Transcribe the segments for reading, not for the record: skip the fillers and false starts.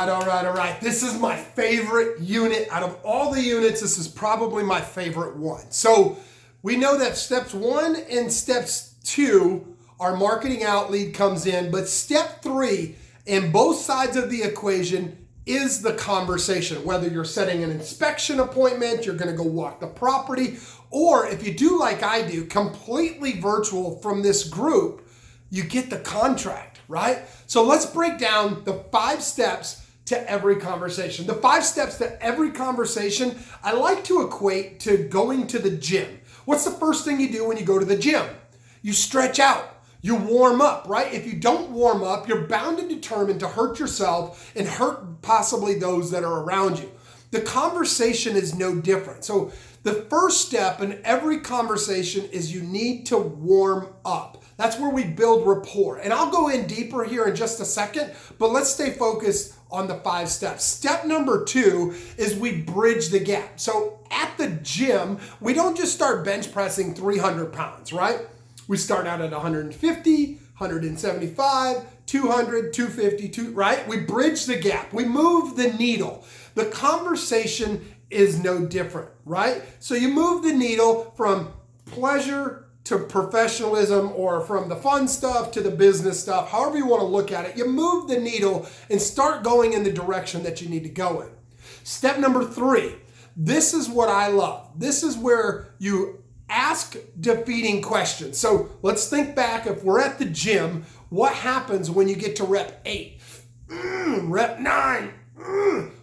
all right. This is my favorite unit. Out of all the units, this is probably my favorite one. So we know that steps 1 and steps 2 are marketing out, lead comes in, but step 3 in both sides of the equation is the conversation. Whether you're setting an inspection appointment, you're gonna go walk the property, or if you do like I do, completely virtual from this group, you get the contract, right? So let's break down the 5 steps to every conversation. The 5 steps to every conversation, I like to equate to going to the gym. What's the first thing you do when you go to the gym? You stretch out. You warm up, right? If you don't warm up, you're bound and determined to hurt yourself and hurt possibly those that are around you. The conversation is no different. So the first step in every conversation is you need to warm up. That's where we build rapport. And I'll go in deeper here in just a second, but let's stay focused on the 5 steps. Step number 2 is we bridge the gap. So at the gym, we don't just start bench pressing 300 pounds, right? We start out at 150, 175, 200, 250, right? We bridge the gap. We move the needle. The conversation is no different, right? So you move the needle from pleasure to professionalism, or from the fun stuff to the business stuff, however you want to look at it. You move the needle and start going in the direction that you need to go in. Step number 3, this is what I love. This is where you ask defeating questions. So let's think back. If we're at the gym, what happens when you get to rep 8? Rep 9,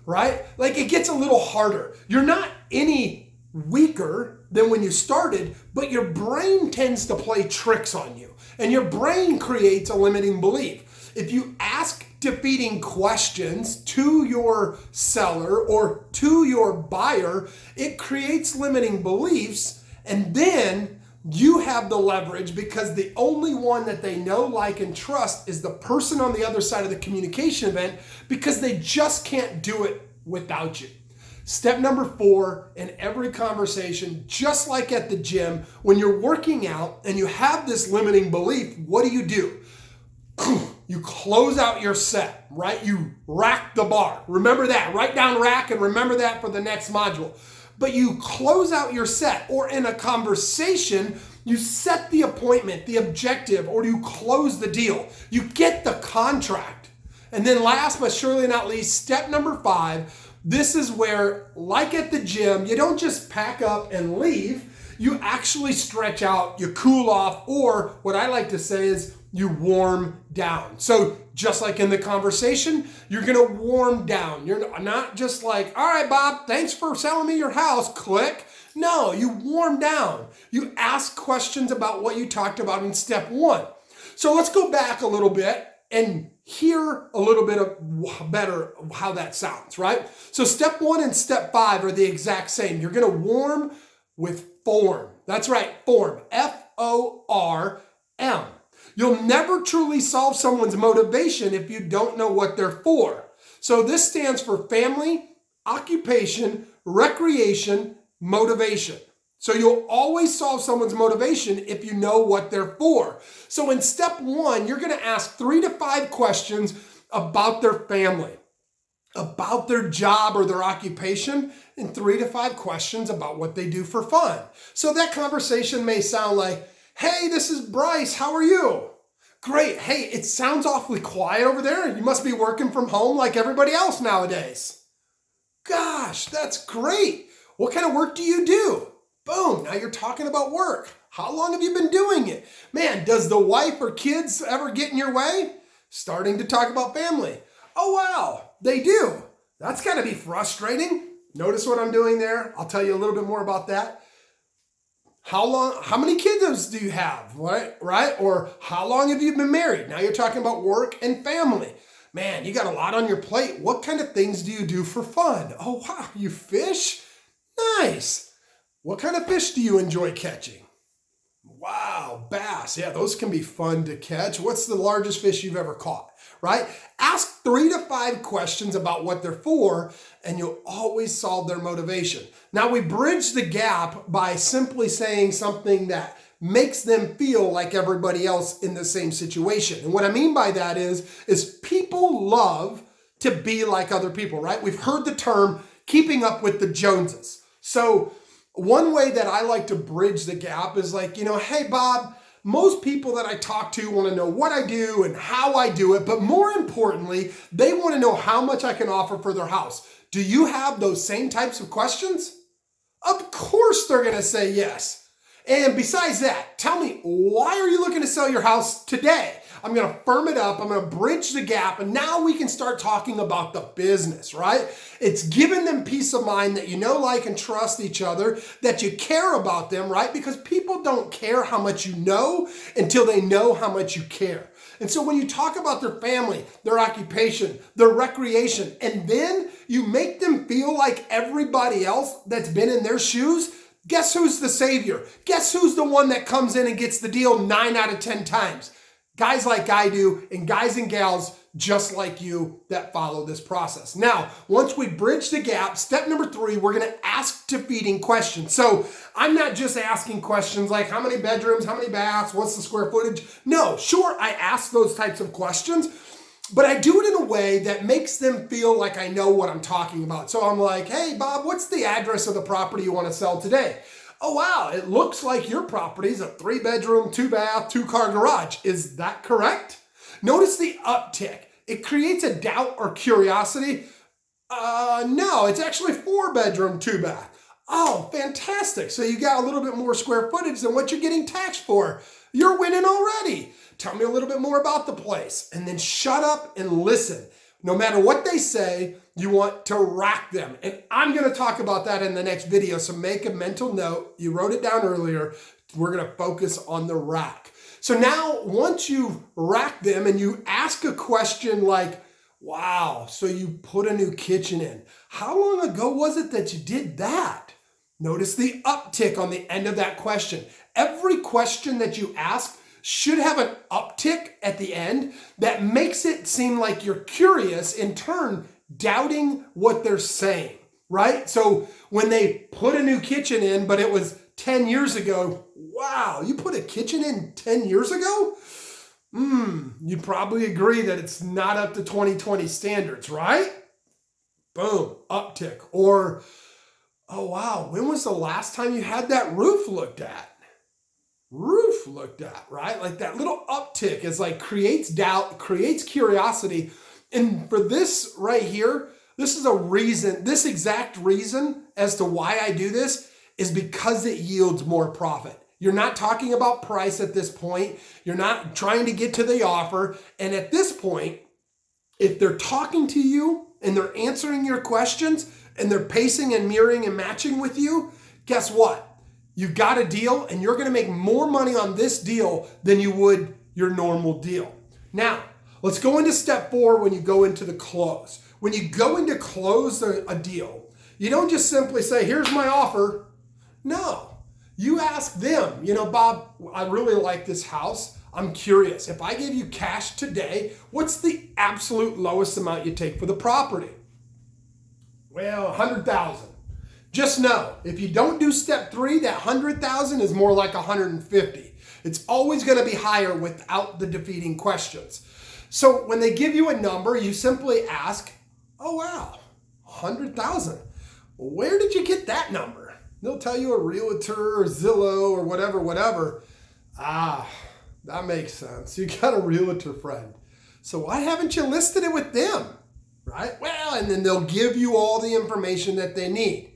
right? Like it gets a little harder. You're not any weaker than when you started, but your brain tends to play tricks on you, and your brain creates a limiting belief. If you ask defeating questions to your seller or to your buyer, it creates limiting beliefs, and then you have the leverage because the only one that they know, like, and trust is the person on the other side of the communication event, because they just can't do it without you. Step number 4 in every conversation, just like at the gym, when you're working out and you have this limiting belief, what do? You close out your set, right? You rack the bar. Remember that. Write down rack and remember that for the next module. But you close out your set, or in a conversation, you set the appointment, the objective, or you close the deal. You get the contract. And then last but surely not least, step number 5, this is where, like at the gym, you don't just pack up and leave. You actually stretch out, you cool off, or what I like to say is you warm down. So just like in the conversation, you're gonna warm down. You're not just like, all right, Bob, thanks for selling me your house, click. No, you warm down. You ask questions about what you talked about in step 1. So let's go back a little bit and hear a little bit of better how that sounds, right? So step 1 and step 5 are the exact same. You're gonna warm with form. That's right, form, F-O-R-M. You'll never truly solve someone's motivation if you don't know what they're for. So this stands for family, occupation, recreation, motivation. So you'll always solve someone's motivation if you know what they're for. So in step 1, you're going to ask 3 to 5 questions about their family, about their job or their occupation, and 3 to 5 questions about what they do for fun. So that conversation may sound like, hey, this is Bryce, how are you? Great. Hey, it sounds awfully quiet over there. You must be working from home like everybody else nowadays. Gosh, that's great. What kind of work do you do? Boom, now you're talking about work. How long have you been doing it? Man, does the wife or kids ever get in your way? Starting to talk about family. Oh, wow, they do. That's gotta be frustrating. Notice what I'm doing there? I'll tell you a little bit more about that. How many kids do you have, right? Or how long have you been married? Now you're talking about work and family. Man, you got a lot on your plate. What kind of things do you do for fun? Oh, wow, you fish? Nice. What kind of fish do you enjoy catching? Wow, bass. Yeah, those can be fun to catch. What's the largest fish you've ever caught, right? Ask 3 to 5 questions about what they're for, and you'll always solve their motivation. Now, we bridge the gap by simply saying something that makes them feel like everybody else in the same situation. And what I mean by that is people love to be like other people, right? We've heard the term keeping up with the Joneses. So one way that I like to bridge the gap is like, hey, Bob, most people that I talk to want to know what I do and how I do it, but more importantly, they want to know how much I can offer for their house. Do you have those same types of questions? Of course they're going to say yes. And besides that, tell me, why are you looking to sell your house today? I'm going to firm it up. I'm going to bridge the gap. And now we can start talking about the business, right? It's giving them peace of mind that you know, like, and trust each other, that you care about them, right? Because people don't care how much you know until they know how much you care. And so when you talk about their family, their occupation, their recreation, and then you make them feel like everybody else that's been in their shoes, guess who's the savior? Guess who's the one that comes in and gets the deal 9 out of 10 times? Guys like I do, and guys and gals just like you that follow this process. Now, once we bridge the gap, step number 3, we're going to ask defeating questions. So I'm not just asking questions like how many bedrooms, how many baths, what's the square footage? No, sure, I ask those types of questions, but I do it in a way that makes them feel like I know what I'm talking about. So I'm like, hey, Bob, what's the address of the property you want to sell today? Oh, wow, it looks like your property's a 3-bedroom, 2-bath, 2-car garage. Is that correct? Notice the uptick. It creates a doubt or curiosity. No, it's actually 4-bedroom, 2-bath. Oh, fantastic. So you got a little bit more square footage than what you're getting taxed for. You're winning already. Tell me a little bit more about the place. And then shut up and listen. No matter what they say, you want to rack them. And I'm going to talk about that in the next video. So make a mental note. You wrote it down earlier. We're going to focus on the rack. So now once you've racked them and you ask a question like, wow, so you put a new kitchen in. How long ago was it that you did that? Notice the uptick on the end of that question. Every question that you ask should have an uptick at the end that makes it seem like you're curious, in turn doubting what they're saying, right? So when they put a new kitchen in, but it was 10 years ago, wow, you put a kitchen in 10 years ago? You probably agree that it's not up to 2020 standards, right? Boom, uptick. Or, oh wow, when was the last time you had that roof looked at? Right? Like that little uptick is like creates doubt, creates curiosity. And for this right here, this is a reason, this exact reason as to why I do this is because it yields more profit. You're not talking about price at this point. You're not trying to get to the offer. And at this point, if they're talking to you and they're answering your questions and they're pacing and mirroring and matching with you, guess what? You've got a deal and you're going to make more money on this deal than you would your normal deal. Now, let's go into step 4 when you go into the close. When you go into close a deal, you don't just simply say, here's my offer. No, you ask them, Bob, I really like this house. I'm curious. If I give you cash today, what's the absolute lowest amount you take for the property? Well, $100,000. Just know, if you don't do step 3, that $100,000 is more like $150,000. It's always going to be higher without the defeating questions. So when they give you a number, you simply ask, oh wow, $100,000. Where did you get that number? They'll tell you a realtor or Zillow or whatever. That makes sense. You got a realtor friend. So why haven't you listed it with them? Right? Well, and then they'll give you all the information that they need.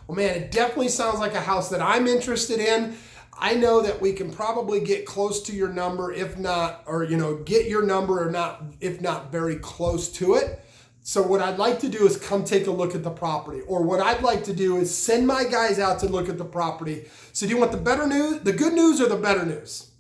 Well, man, it definitely sounds like a house that I'm interested in. I know that we can probably get close to your number, if not, or, get your number or not, if not very close to it. So what I'd like to do is come take a look at the property, or what I'd like to do is send my guys out to look at the property. So do you want the better news, the good news, or the better news?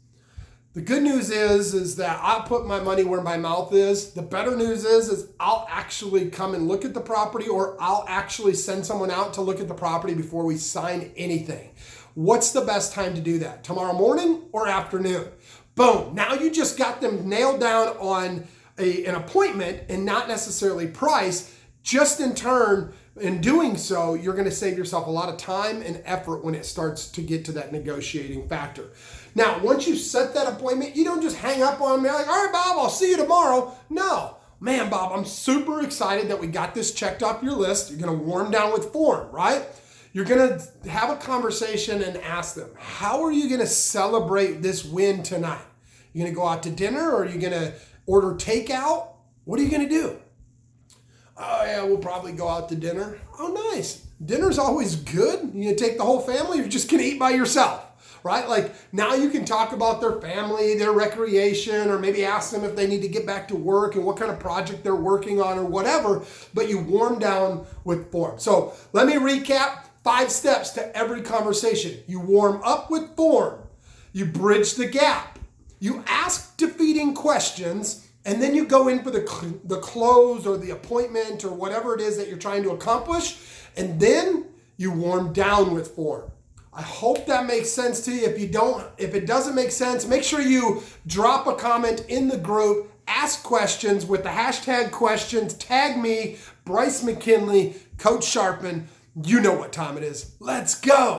The good news is that I'll put my money where my mouth is. The better news is I'll actually come and look at the property, or I'll actually send someone out to look at the property before we sign anything. What's the best time to do that? Tomorrow morning or afternoon? Boom. Now you just got them nailed down on an appointment and not necessarily price. Just in turn, in doing so, you're going to save yourself a lot of time and effort when it starts to get to that negotiating factor. Now, once you set that appointment, you don't just hang up on me like, all right, Bob, I'll see you tomorrow. No. Man, Bob, I'm super excited that we got this checked off your list. You're going to warm down with form, right? You're going to have a conversation and ask them, how are you going to celebrate this win tonight? You're going to go out to dinner, or are you going to order takeout? What are you going to do? Oh, yeah, we'll probably go out to dinner. Oh, nice. Dinner's always good. You gonna take the whole family, or you're just going to eat by yourself, right? Like, now you can talk about their family, their recreation, or maybe ask them if they need to get back to work and what kind of project they're working on or whatever, but you warm down with form. So let me recap 5 steps to every conversation. You warm up with form. You bridge the gap. You ask defeating questions. And then you go in for the close or the appointment or whatever it is that you're trying to accomplish. And then you warm down with form. I hope that makes sense to you. If it doesn't make sense, make sure you drop a comment in the group, ask questions with the hashtag questions, tag me, Bryce McKinley, Coach Sharpen. You know what time it is. Let's go.